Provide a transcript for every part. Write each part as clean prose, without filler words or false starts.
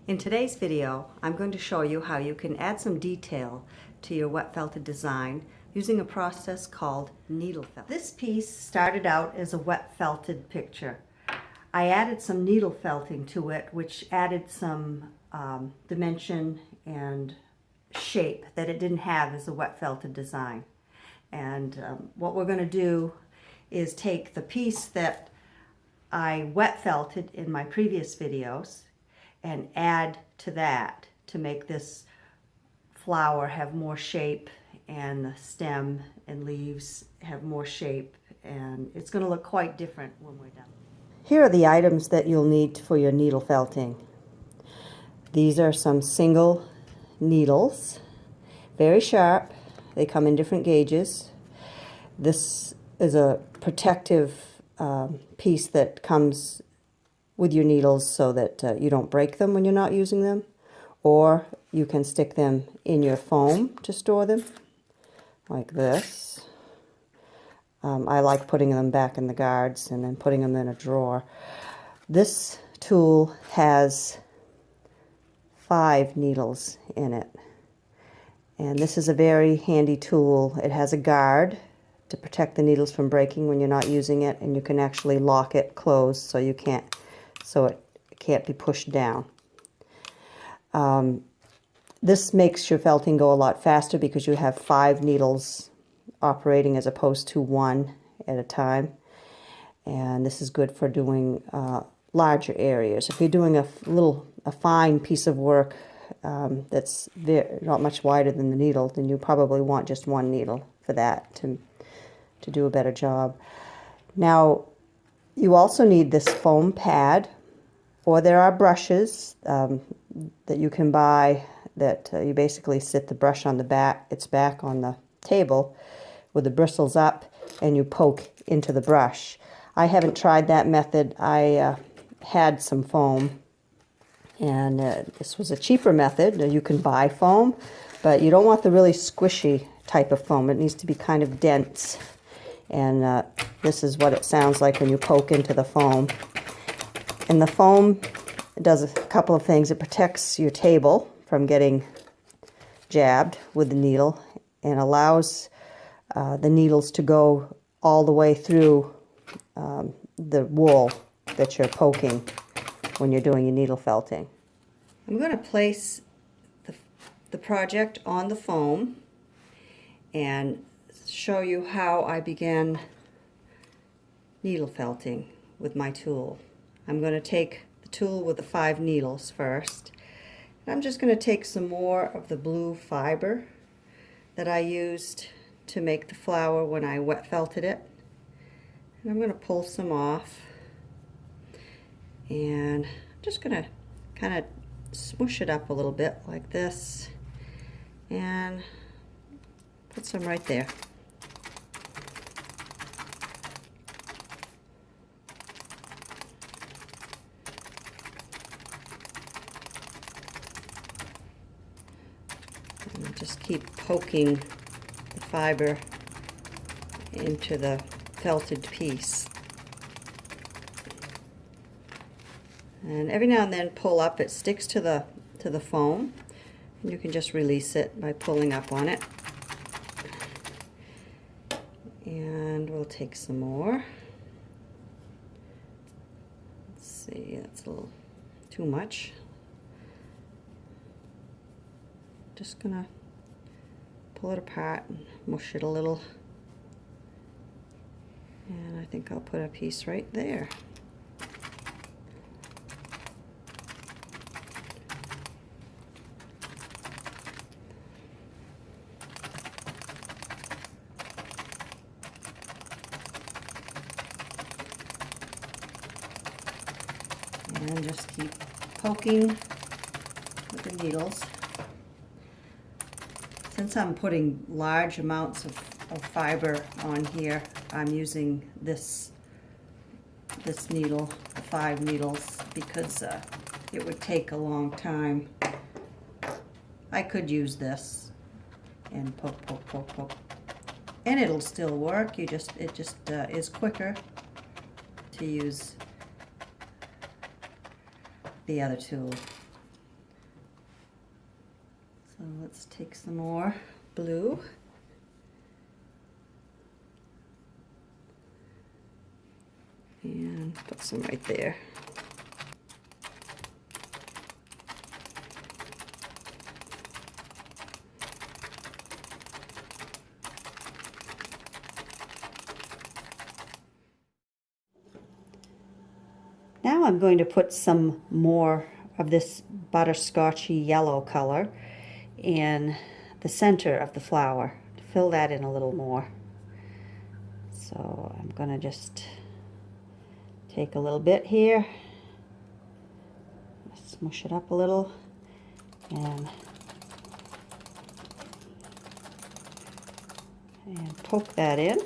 In today's video, I'm going to show you how you can add some detail to your wet felted design using a process called needle felt. This piece started out as a wet felted picture. I added some needle felting to it, which added some dimension and shape that it didn't have as a wet felted design. And what we're going to do is take the piece that I wet felted in my previous videos and add to that to make this flower have more shape, and the stem and leaves have more shape, and it's going to look quite different when we're done. Here are the items that you'll need for your needle felting. These are some single needles, very sharp. They come in different gauges. This is a protective piece that comes with your needles so that you don't break them when you're not using them, or you can stick them in your foam to store them like this. I like putting them back in the guards and then putting them in a drawer. This tool has 5 needles in it, and this is a very handy tool. It has a guard to protect the needles from breaking when you're not using it, and you can actually lock it closed so it can't be pushed down. This makes your felting go a lot faster because you have 5 needles operating as opposed to 1 at a time. And this is good for doing larger areas. If you're doing a fine piece of work that's not much wider than the needle, then you probably want just 1 needle for that to do a better job. Now, you also need this foam pad, or there are brushes that you can buy that you basically sit the brush on its back on the table with the bristles up, and you poke into the brush. I haven't tried that method. I had some foam, and this was a cheaper method. You can buy foam, but you don't want the really squishy type of foam. It needs to be kind of dense, and this is what it sounds like when you poke into the foam. And the foam does a couple of things. It protects your table from getting jabbed with the needle and allows the needles to go all the way through the wool that you're poking when you're doing your needle felting. I'm going to place the project on the foam and show you how I began needle felting with my tool. I'm going to take the tool with the 5 needles first. I'm just going to take some more of the blue fiber that I used to make the flower when I wet felted it. And I'm going to pull some off. And I'm just going to kind of smoosh it up a little bit like this. And put some right there. And just keep poking the fiber into the felted piece. And every now and then pull up. It sticks to the foam, and you can just release it by pulling up on it. And we'll take some more. Let's see, that's a little too much. Just gonna pull it apart and mush it a little, and I think I'll put a piece right there. And just keep poking with the needles. Since I'm putting large amounts of fiber on here, I'm using this needle, the 5 needles, because it would take a long time. I could use this and poke, and it'll still work. It just is quicker to use the other tool. take some more blue. And put some right there. Now I'm going to put some more of this butterscotchy yellow color in the center of the flower to fill that in a little more. So I'm going to just take a little bit here, smush it up a little, and poke that in.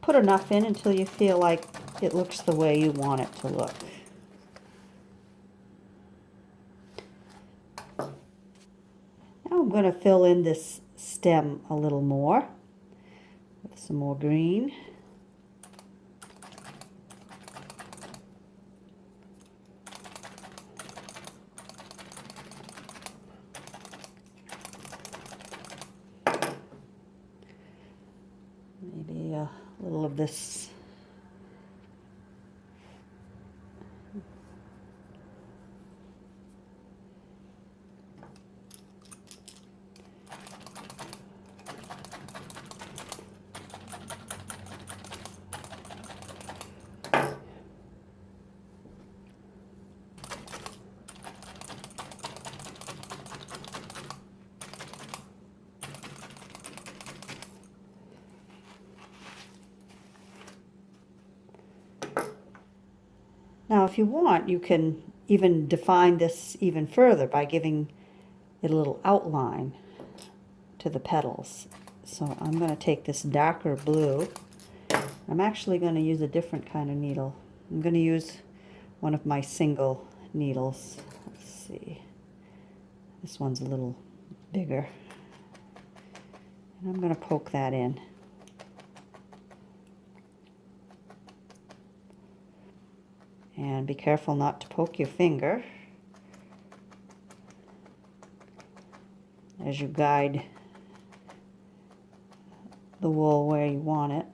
Put enough in until you feel like it looks the way you want it to look. Now I'm going to fill in this stem a little more with some more green. Maybe a little of this Now, if you want, you can even define this even further by giving it a little outline to the petals. So I'm going to take this darker blue. I'm actually going to use a different kind of needle. I'm going to use one of my single needles. Let's see. This one's a little bigger. And I'm going to poke that in. And be careful not to poke your finger as you guide the wool where you want it.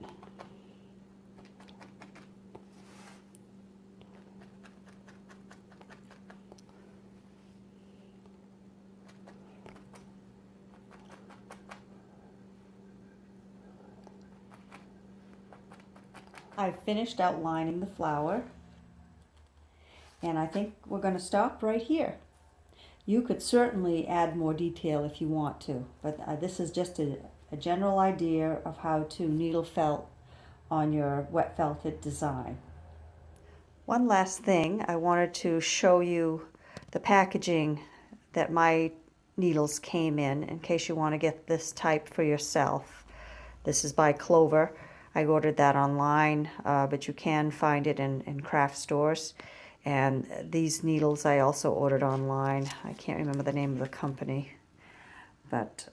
I've finished outlining the flower. And I think we're going to stop right here. You could certainly add more detail if you want to, but this is just a general idea of how to needle felt on your wet felted design. One last thing, I wanted to show you the packaging that my needles came in case you want to get this type for yourself. This is by Clover. I ordered that online, but you can find it in craft stores. And these needles I also ordered online. I can't remember the name of the company. But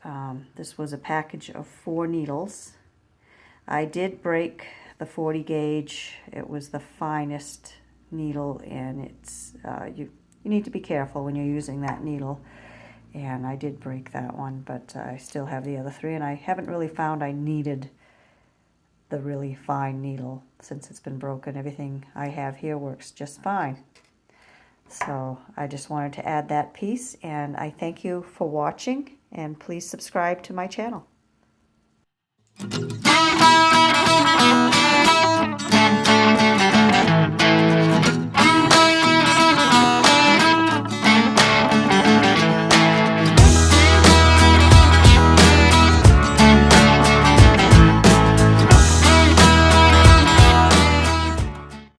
this was a package of 4 needles. I did break the 40 gauge. It was the finest needle, and it's you need to be careful when you're using that needle. And I did break that one, but I still have the other 3. And I haven't really found I needed the really fine needle since it's been broken. Everything I have here works just fine. So I just wanted to add that piece, and I thank you for watching, and please subscribe to my channel.